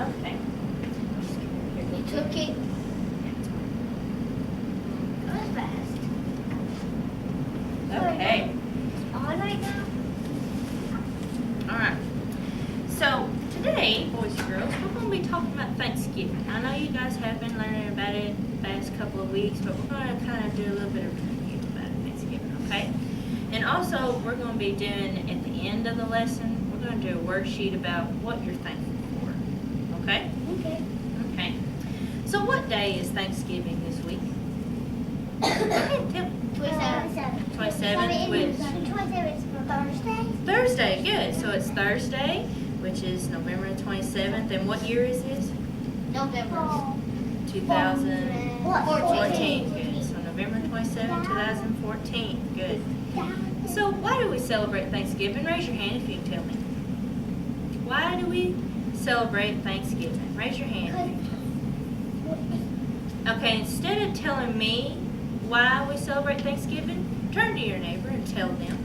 Okay. You took it. That was fast. Okay. On right now? All right. So today, boys and girls, we're going to be talking about Thanksgiving. I know you guys have been learning about it the past couple of weeks, but we're going to kind of do a little bit of review about Thanksgiving, okay? And also, we're going to be doing, at the end of the lesson, we're going to do a worksheet about what you're thankful for, okay? Okay. Okay. So what day is Thanksgiving this week? Go ahead, tell me. 27. 27th, which? 27 is for Thursday. Thursday, good. So it's Thursday, which is November 27th. And what year is this? November. 2014. Good. So November 27, 2014. Good. So why do we celebrate Thanksgiving? Raise your hand if you can tell me. Why do we celebrate Thanksgiving? Raise your hand. Okay, instead of telling me why we celebrate Thanksgiving, turn to your neighbor and tell them.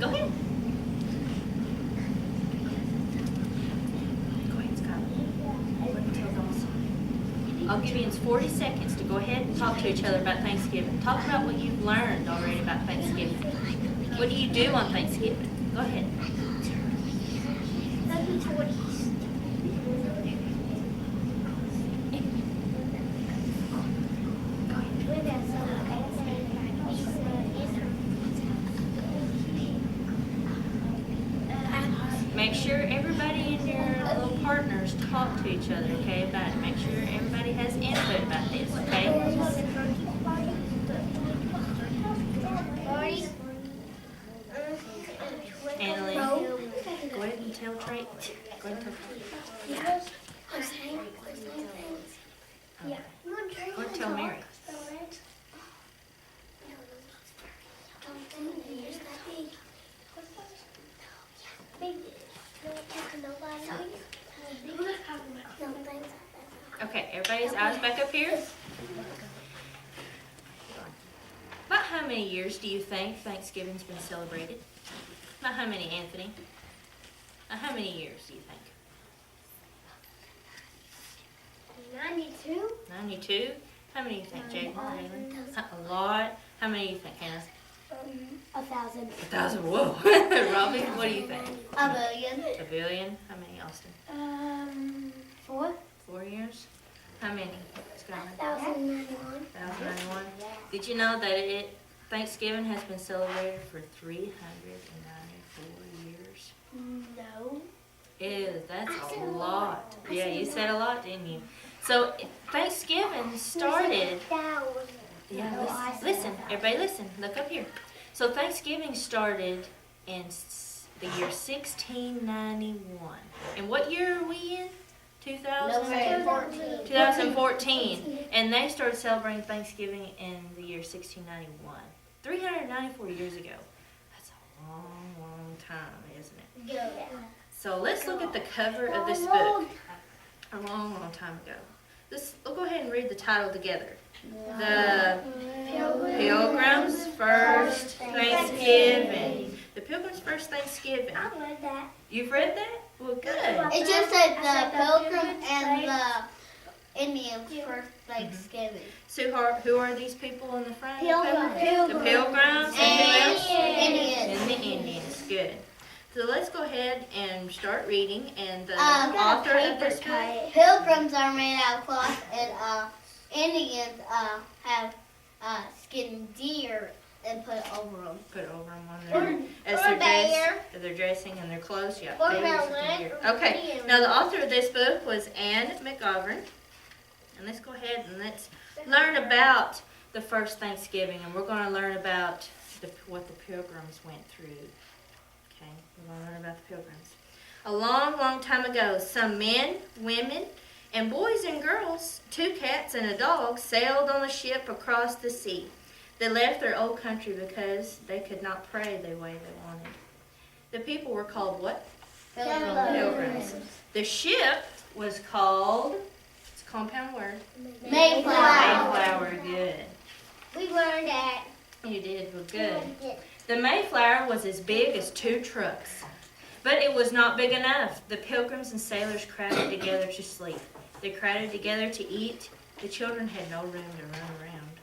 Go ahead. Go ahead, Skylar. I'll give you 40 seconds to go ahead and talk to each other about Thanksgiving. Talk about what you've learned already about Thanksgiving. What do you do on Thanksgiving? Go ahead. Make sure everybody and your little partners talk to each other, okay, about it. Make sure everybody has input about this, okay? Annalyn, go ahead and tell Trey. Go ahead and tell Trey. Yeah. Go ahead and tell Mary. Okay, everybody's eyes back up here. About how many years do you think Thanksgiving's been celebrated? About how many, Anthony? How many years do you think? 92. 92? How many do you think, Jake? A lot. How many do you think, Hannah? 1,000. 1,000. Whoa. Robin, what do you think? A billion. A billion? How many, Austin? 4. 4 years? How many? Skylar? 1,091. 1,091. Did you know that Thanksgiving has been celebrated for 394 years? No. That's a lot. Yeah, you said a lot, didn't you? So Thanksgiving started. Yeah, listen, everybody listen. Look up here. So Thanksgiving started in the year 1691. And what year are we in? 2014. 2014. And they started celebrating Thanksgiving in the year 1691. 394 years ago. That's a long, long time, isn't it? Yeah. So let's look at the cover of this book. A long, long time ago. We'll go ahead and read the title together. The Pilgrims' First Thanksgiving. The Pilgrims' First Thanksgiving. I read that. You've read that? Well, good. It just said the Pilgrims and the Indians first Thanksgiving. So who are these people in the front? Pilgrims. The Pilgrims and who else? Indians. And the Indians. Good. So let's go ahead and start reading. And the author of this book. Pilgrims are made out of cloth, and Indians have skinned deer and put over them. Put over them on their dressing and their clothes. Yeah. Or bears bear and leg, deer. or Okay. deer. Now the author of this book was Anne McGovern. And let's go ahead and let's learn about the first Thanksgiving, and we're going to learn about what the Pilgrims went through. Okay, we're going to learn about the Pilgrims. A long, long time ago, some men, women, and boys and girls, 2 cats and a dog, sailed on a ship across the sea. They left their old country because they could not pray the way they wanted. The people were called what? Pilgrims. The ship was called, it's a compound word. Mayflower. Mayflower, good. We learned that. You did, well, good. The Mayflower was as big as 2 trucks. But it was not big enough. The pilgrims and sailors crowded together to sleep. They crowded together to eat. The children had no room to run around.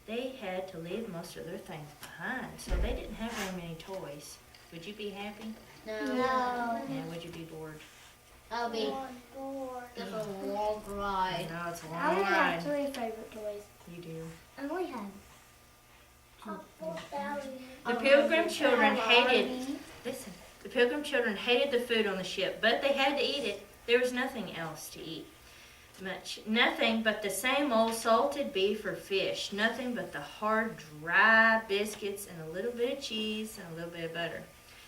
They had to leave most of their things behind, so they didn't have very many toys. Would you be happy? No. Yeah, would you be bored? I'll be bored. just a long ride. No, it's a I long only have ride. 3 favorite toys. You do. I only have. The pilgrim children hated, listen, the pilgrim children hated the food on the ship, but they had to eat it. There was nothing else to eat. Nothing but the same old salted beef or fish. Nothing but the hard, dry biscuits and a little bit of cheese and a little bit of butter.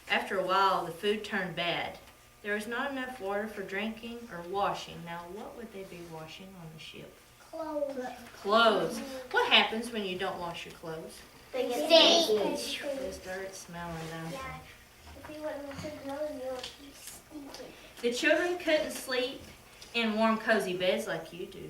After a while, the food turned bad. There was not enough water for drinking or washing. Now, what would they be washing on the ship? Clothes. What happens when you don't wash your clothes? They get They start smelling now. The children couldn't sleep in warm, cozy beds like you do.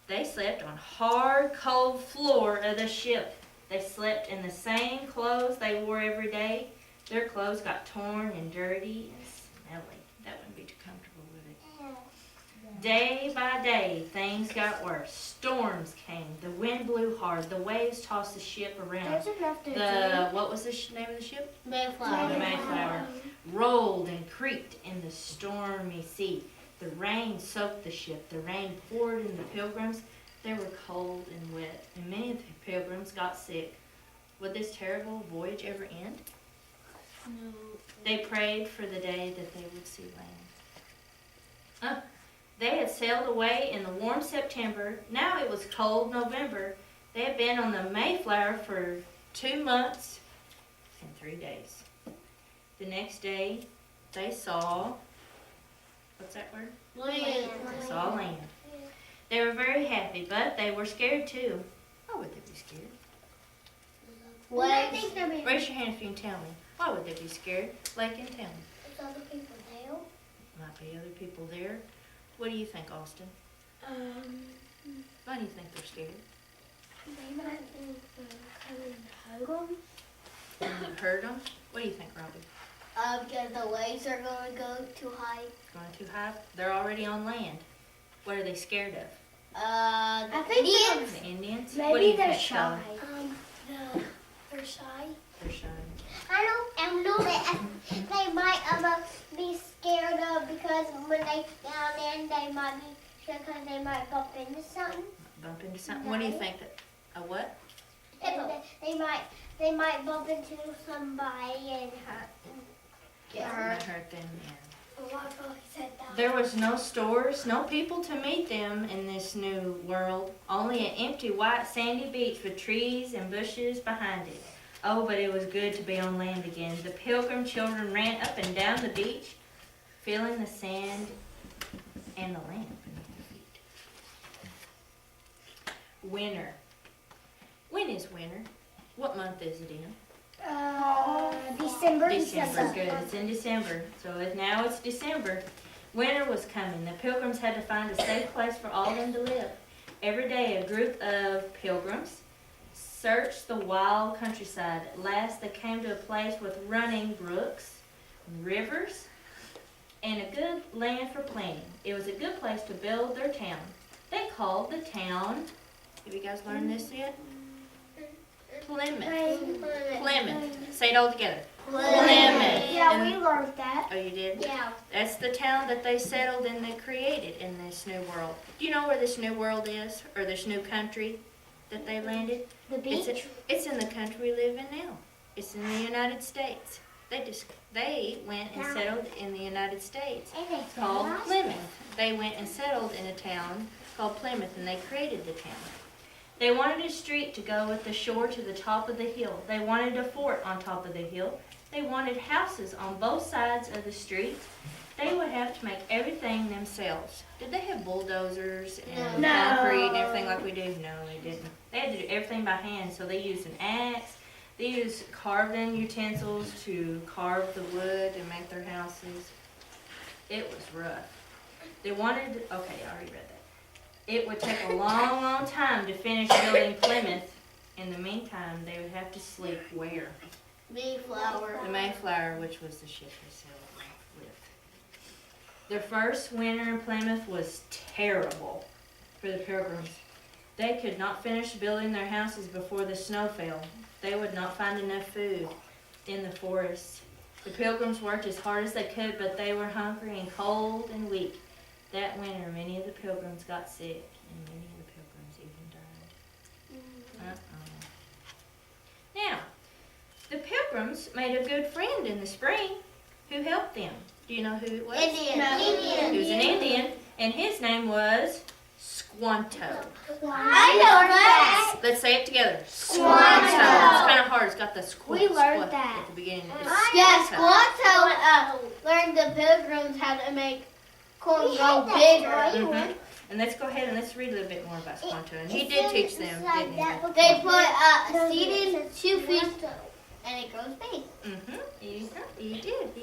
They slept on hard, cold floor of the ship. They slept in the same clothes they wore every day. Their clothes got torn and dirty and smelly. That wouldn't be too comfortable, would it? Day by day, things got worse. Storms came. The wind blew hard. The waves tossed the ship around. There's enough to What was the name of the ship? Mayflower. The Mayflower rolled and creaked in the stormy sea. The rain soaked the ship. The rain poured in the pilgrims. They were cold and wet, and many of the pilgrims got sick. Would this terrible voyage ever end? No. They prayed for the day that they would see land. They had sailed away in the warm September. Now it was cold November. They had been on the Mayflower for 2 months and 3 days. The next day, they saw, what's that word? Land. They saw land. They were very happy, but they were scared too. Why would they be scared? What? Raise your hand if you can tell me. Why would they be scared? Lincoln, tell me. Might be other people there. What do you think, Austin? Why do you think they're scared? They might be coming You heard them? What do you think, Robbie? Because the waves are going to go too high. Going too high? They're already on land. What are they scared of? The think Indians. The Indians? Maybe What do you they're think, Shelly? shy. They're shy. They're shy. I know that they might be scared of because when they down there, they might be scared because they might bump into something. Bump into something? What do you think? That a what? And they might bump into somebody and get hurt. Might hurt them, yeah. Said that. There was no stores, no people to meet them in this new world. Only an empty white sandy beach with trees and bushes behind it. Oh, but it was good to be on land again. The pilgrim children ran up and down the beach, feeling the sand and the land beneath their feet. Winter. When is winter? What month is it in? December. December, good. It's in December. So now it's December. Winter was coming. The pilgrims had to find a safe place for all of them to live. Every day a group of pilgrims searched the wild countryside. At last they came to a place with running brooks, rivers, and a good land for planting. It was a good place to build their town. They called the town, have you guys learned this yet? Plymouth. Plymouth. Say it all together. Plymouth. Yeah, we learned that. Oh, you did? Yeah. That's the town that they settled and they created in this new world. Do you know where this new world is? Or this new country that they landed? The beach. It's in the country we live in now. It's in the United States. They went and settled in the United States called Plymouth. They went and settled in a town called Plymouth and they created the town. They wanted a street to go with the shore to the top of the hill. They wanted a fort on top of the hill. They wanted houses on both sides of the street. They would have to make everything themselves. Did they have bulldozers and concrete and everything like we do? No, they didn't. They had to do everything by hand, so they used an axe. They used carving utensils to carve the wood and make their houses. It was rough. They wanted, okay, I already read that. It would take a long, long time to finish building Plymouth. In the meantime, they would have to sleep where? Mayflower. The Mayflower, which was the ship they sailed with. Their first winter in Plymouth was terrible for the Pilgrims. They could not finish building their houses before the snow fell. They would not find enough food in the forest. The Pilgrims worked as hard as they could, but they were hungry and cold and weak. That winter, many of the Pilgrims got sick, and many of the Pilgrims even died. Now, the Pilgrims made a good friend in the spring who helped them. Do you know who it was? Indian. It was an Indian, and his name was Squanto. I know that. Let's say it together. Squanto. It's kind of hard. It's got the We learned squat that. at the beginning. Yes, Squanto learned the Pilgrims how to make corn grow bigger. Mhm. And let's go ahead and let's read a little bit more about Squanto. And he did teach them, didn't he? They put a seed in 2 feet and it grows big. He did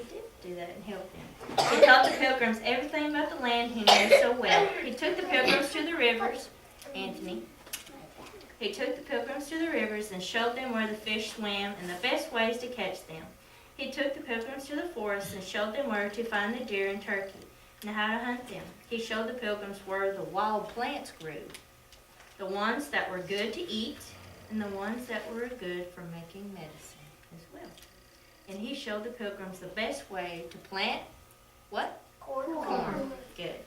do that and help them. He taught the Pilgrims everything about the land he knew so well. He took the Pilgrims to the rivers, Anthony. He took the Pilgrims to the rivers and showed them where the fish swam and the best ways to catch them. He took the Pilgrims to the forest and showed them where to find the deer and turkey and how to hunt them. He showed the Pilgrims where the wild plants grew, the ones that were good to eat and the ones that were good for making medicine as well. And he showed the Pilgrims the best way to plant what? Corn. Good.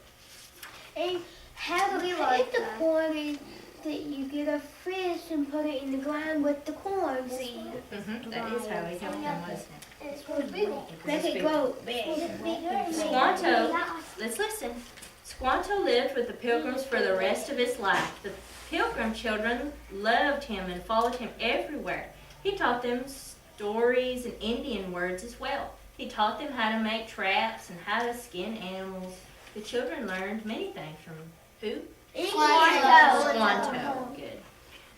And how to plant the corn is that you get a fish and put it in the ground with the corn seed. That is how he helped them, wasn't it? It's supposed to make it grow big. Squanto, let's listen. Squanto lived with the Pilgrims for the rest of his life. The Pilgrim children loved him and followed him everywhere. He taught them stories and Indian words as well. He taught them how to make traps and how to skin animals. The children learned many things from who? Squanto. Good.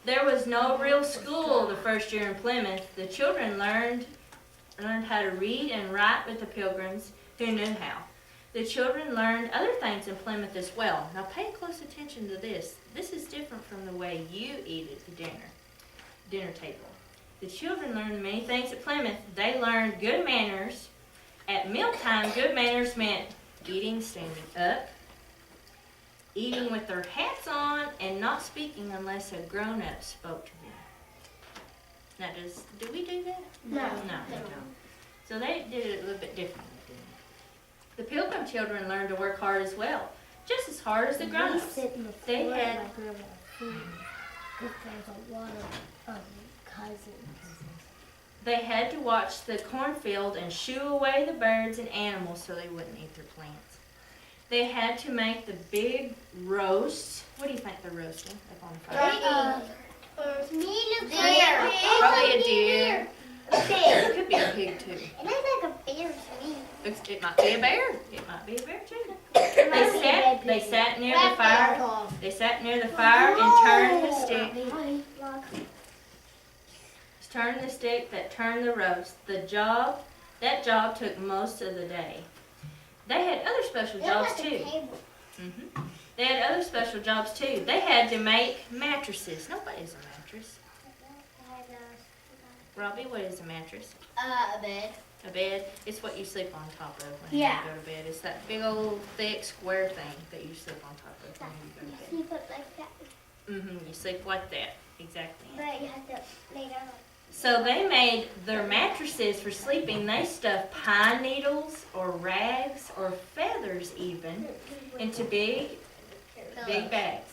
There was no real school the first year in Plymouth. The children learned how to read and write with the Pilgrims who knew how. The children learned other things in Plymouth as well. Now pay close attention to this. This is different from the way you eat at the dinner table. The children learned many things at Plymouth. They learned good manners. At mealtime, good manners meant eating standing up, eating with their hats on, and not speaking unless a grown-up spoke to them. Now, do we do that? No. No, they don't. So they did it a little bit differently, didn't they? The Pilgrim children learned to work hard as well, just as hard as the grown-ups. They had They had to watch the cornfield and shoo away the birds and animals so they wouldn't eat their plants. They had to make the big roast. What do you think they're roasting up on the fire? Deer. Probably a deer. Pig. It could be a pig too. It looks like a bear to me. It might be a bear. It might be a bear too. They sat near the fire. They sat near the fire and turned the stick. Turn the stick that turned the roast. That job took most of the day. They had other special jobs too. They had other special jobs too. They had to make mattresses. Nobody's a mattress. Robbie, what is a mattress? A bed. A bed. It's what you sleep on top of when you go to bed. It's that big old thick square thing that you sleep on top of when you go to bed. You put like that. You sleep like that. Exactly. But you have to lay down. So they made their mattresses for sleeping. They stuffed pine needles or rags or feathers even into big bags.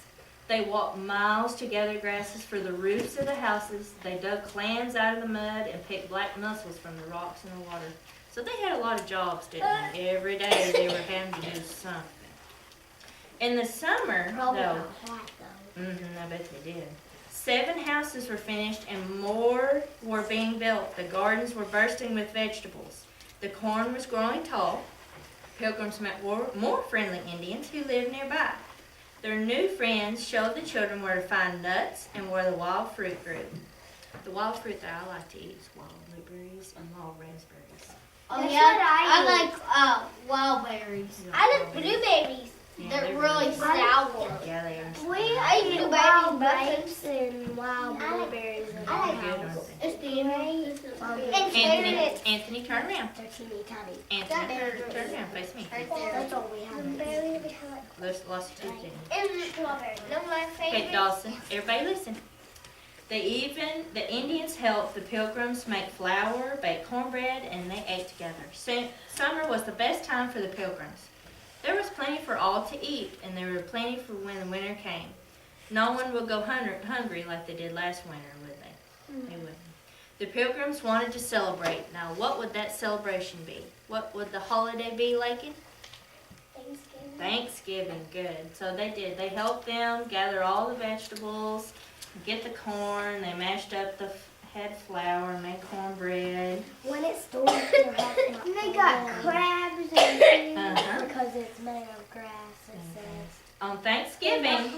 They walked miles to gather grasses for the roofs of the houses. They dug clams out of the mud and picked black mussels from the rocks in the water. So they had a lot of jobs, didn't they? Every day they were having to do something. In the summer, though, I bet they did. 7 houses were finished and more were being built. The gardens were bursting with vegetables. The corn was growing tall. Pilgrims met more friendly Indians who lived nearby. Their new friends showed the children where to find nuts and where the wild fruit grew. The wild fruit that I like to eat is wild blueberries and wild raspberries. Oh yeah, I like wild berries. I like blueberries. Yeah, They're really sour. Yeah, they are. We I eat eat wild baby grapes and wild blueberries in I our like Good, house. aren't they? It's great. Anthony, turn around. They're teeny tiny. Anthony, turn around. Face me. That's all we have. There's lots of teeth in. And strawberry. They're my Okay, favorite. Dawson, everybody listen. The Indians helped the Pilgrims make flour, bake cornbread, and they ate together. Summer was the best time for the Pilgrims. There was plenty for all to eat, and there were plenty for when the winter came. No one would go hungry like they did last winter, would they? They wouldn't. The Pilgrims wanted to celebrate. Now, what would that celebration be? What would the holiday be, Lakin? Thanksgiving. Thanksgiving, good. So they did. They helped them gather all the vegetables, get the corn. They mashed up had flour, made cornbread. When it storms, they're having and they got crabs and things because it's made of grass, it says. On Thanksgiving,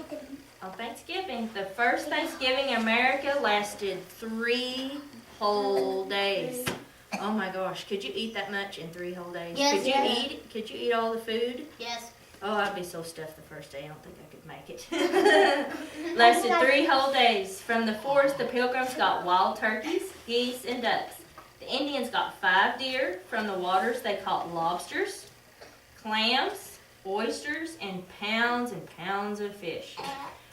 the first Thanksgiving in America lasted 3 whole days. Oh my gosh, could you eat that much in 3 whole days? Yes, Could you eat all the food? Yes. Oh, I'd be so stuffed the first day. I don't think I could make it. Lasted 3 whole days. From the forest, the Pilgrims got wild turkeys, geese, and ducks. The Indians got 5 deer. From the waters, they caught lobsters, clams, oysters, and pounds of fish.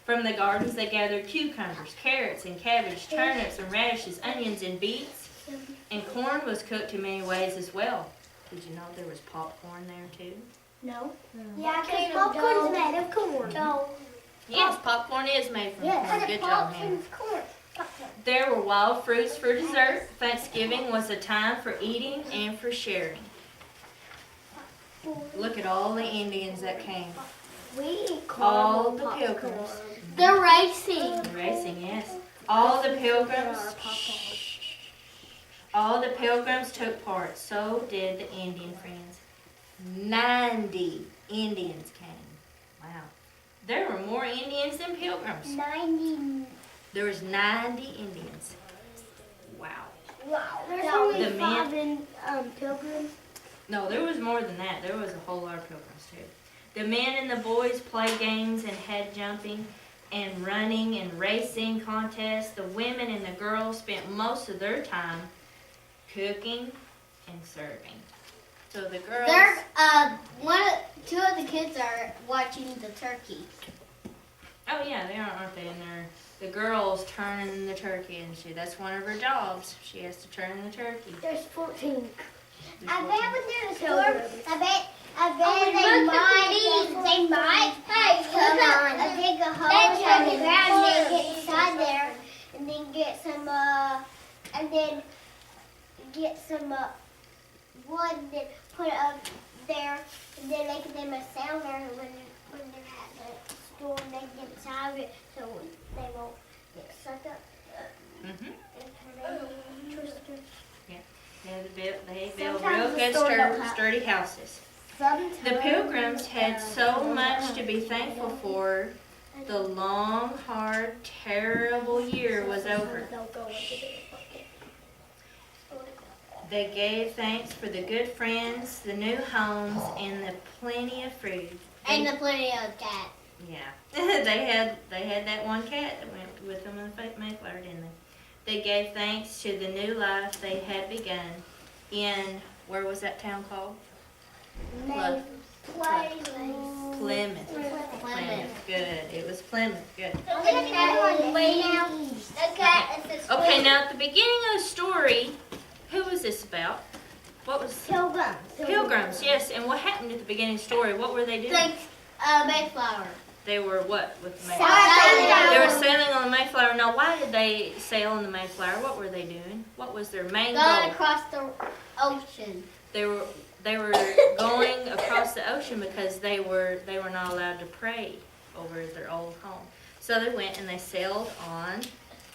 From the gardens, they gathered cucumbers, carrots, and cabbage, turnips, and radishes, onions, and beets. And corn was cooked in many ways as well. Did you know there was popcorn there too? No. Yeah, because popcorn's made of corn. Yes, popcorn is made from corn. Good job, Hannah. Corn. There were wild fruits for dessert. Thanksgiving was a time for eating and for sharing. Look at all the Indians that came. We eat All caramel the popcorn. Pilgrims. They're racing. Racing, yes. All the Pilgrims took part. So did the Indian friends. 90 Indians came. Wow. There were more Indians than Pilgrims. 90. There was 90 Indians. Wow. Wow. There's That only The man- 5 in Pilgrims. No, there was more than that. There was a whole lot of Pilgrims too. The men and the boys played games and head jumping and running and racing contests. The women and the girls spent most of their time cooking and serving. So the girls. There's two of the kids are watching the turkey. Oh yeah, they aren't they? And they're the girls turning the turkey, and that's one of her jobs. She has to turn the turkey. There's 14. I bet when they're in the store, I bet they might dig a hole in the ground and get inside there, and then get some wood and put it up there, and then make them a sounder when they're at the store and they get inside of it, so they won't get sucked up. Mhm. And They built Sometimes real the good, store don't have- sturdy houses. Sometimes The Pilgrims had so much to be thankful for. The long, hard, terrible year was over. They gave thanks for the good friends, the new homes, and the plenty of food. and the plenty of cat. Yeah, they had that one cat that went with them in the Mayflower, didn't they? They gave thanks to the new life they had begun in, where was that town called? Plymouth. Good. It was Plymouth. Good. Okay, now at the beginning of the story, who was this about? What was Pilgrims. Pilgrims? Yes. And what happened at the beginning of the story? What were they doing? Mayflower. They were what with the Sailing. Mayflower? They were sailing on the Mayflower. Now, why did they sail on the Mayflower? What were they doing? What was their main Going goal? across the ocean. They were going across the ocean because they were not allowed to pray over their old home. So they went and they sailed on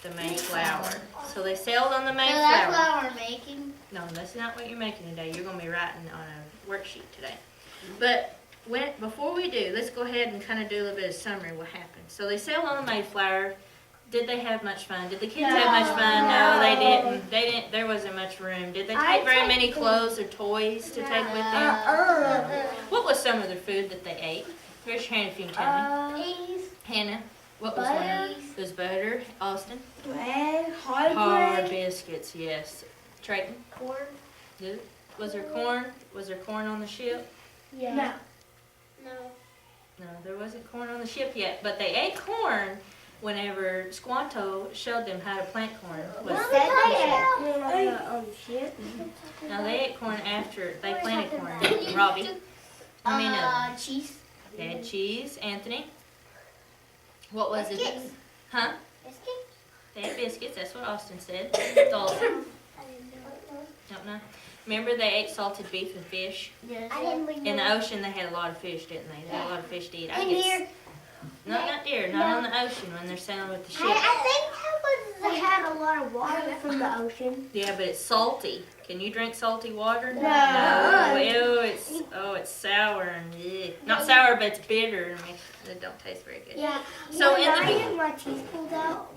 the Mayflower. So they sailed on the So Mayflower. that's what we're making. No, that's not what you're making today. You're going to be writing on a worksheet today. But before we do, let's go ahead and kind of do a little bit of summary of what happened. So they sailed on the Mayflower. Did they have much fun? Did the kids have much fun? No, they didn't. They didn't. There wasn't much room. Did they take very many clothes or toys to take with them? What was some of the food that they ate? Raise your hand if you can tell me. Peas, Hannah, what was one? butter, It was butter. Austin? bread, hard Hard bread, biscuits, yes. Trayton? Corn. Good. Was there corn? Was there corn on the ship? No. No. No, there wasn't corn on the ship yet, but they ate corn whenever Squanto showed them how to plant corn. Was Said they ate corn on the ship. No, they ate corn after they planted corn. Robbie? Cheese. They had cheese. Anthony? What was it? Biscuits. Huh? Biscuits. They had biscuits, that's what Austin said. Dalton? Don't know. Remember they ate salted beef and fish? Yes. I didn't bring In no. the ocean they had a lot of fish, didn't they? They had a lot of fish to eat. I And guess. here, No, not deer, not on the ocean when they're sailing with the ship. I think that was They had a lot of water from the ocean. Yeah, but it's salty. Can you drink salty water? No. No. Ew, it's sour and ugh. Not sour, but it's bitter. It don't taste very good. Yeah. So when in the I be- get my teeth pulled out,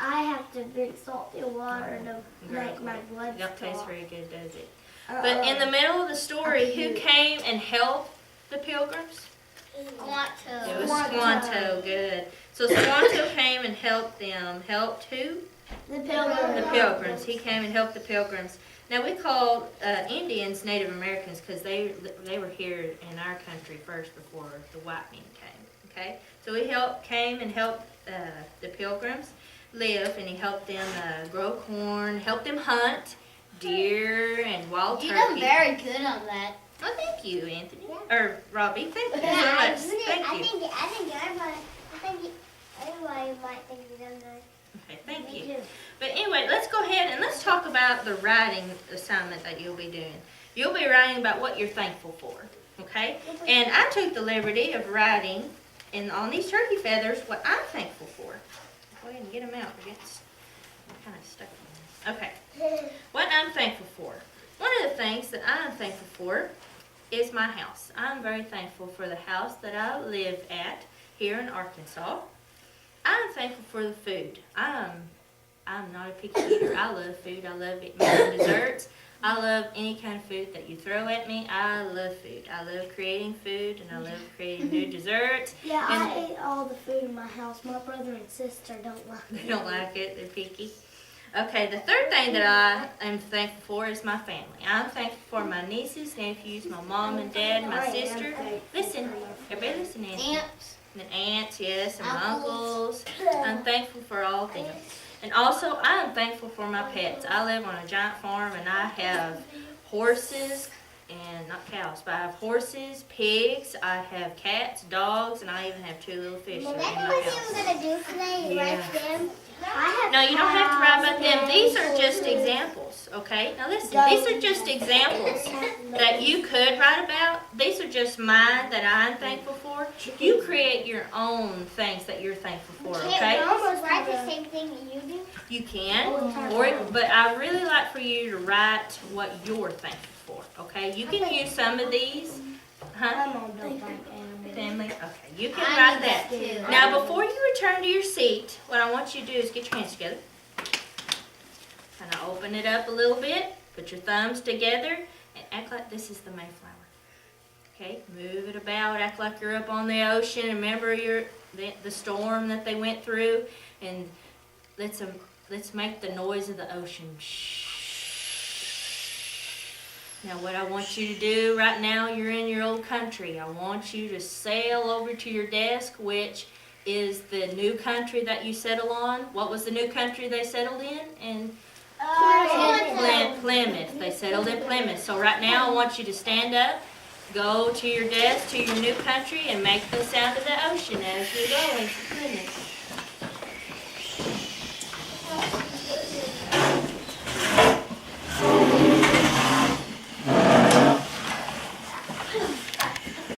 I have to drink salty water to make my blood It don't taste stop. very good, does it? But in the middle of the story, who came and helped the Pilgrims? It Squanto. was Squanto. Squanto. Good. So Squanto came and helped them. Helped who? The The Pilgrims. He came and helped the Pilgrims. Now we call Indians Native Americans because they were here in our country first before the white men came. Okay, so he came and helped the Pilgrims live, and he helped them grow corn, helped them hunt deer and wild You turkey. done very good on that. Oh, thank you, Anthony. Or Robbie. Thank you so Yeah, I much. did it. Thank I you. think everybody might think you done good. Okay, thank you. But anyway, let's go ahead and let's talk about the writing assignment that you'll be doing. You'll be writing about what you're thankful for, okay? And I took the liberty of writing on these turkey feathers what I'm thankful for. Go ahead and get them out. It gets kind of stuck in there. Okay, what I'm thankful for. One of the things that I'm thankful for is my house. I'm very thankful for the house that I live at here in Arkansas. I'm thankful for the food. I'm not a picky eater. I love food. I love making desserts. I love any kind of food that you throw at me. I love food. I love creating food, and I love creating new desserts. Yeah, And- I ate all the food in my house. My brother and sister don't like it. They don't like it. They're picky. Okay, the third thing that I am thankful for is my family. I'm thankful for my nieces, nephews, my mom and dad, my sister. Listen, everybody listen, Nancy. Ants. And aunts, yes, and my Uncles. uncles. I'm thankful for all of them. And also, I am thankful for my pets. I live on a giant farm, and I have horses, and not cows, but I have horses, pigs, I have cats, dogs, and I even have 2 little fish that are in That's my what you house. were gonna do today. Yeah. Write them. No, you don't have to write about them. These are just examples, okay? Now listen, these are just examples that you could write about. These are just mine that I'm thankful for. You create your own things that you're thankful for, Can't okay? you almost write the same thing that you do? You can, but I really like for you to write what you're thankful for, okay? You can use some of these, huh? My mom don't like animals. Family, okay, you can I write need that. that too. Now, before you return to your seat, what I want you to do is get your hands together. Kind of open it up a little bit, put your thumbs together, and act like this is the Mayflower. Okay, move it about, act like you're up on the ocean. Remember the storm that they went through, and let's make the noise of the ocean. Shh. Now, what I want you to do right now, you're in your old country. I want you to sail over to your desk, which is the new country that you settle on. What was the new country they settled in? And Plymouth. They settled in Plymouth. So right now, I want you to stand up, go to your desk, to your new country, and make the sound of the ocean as you're going to Plymouth.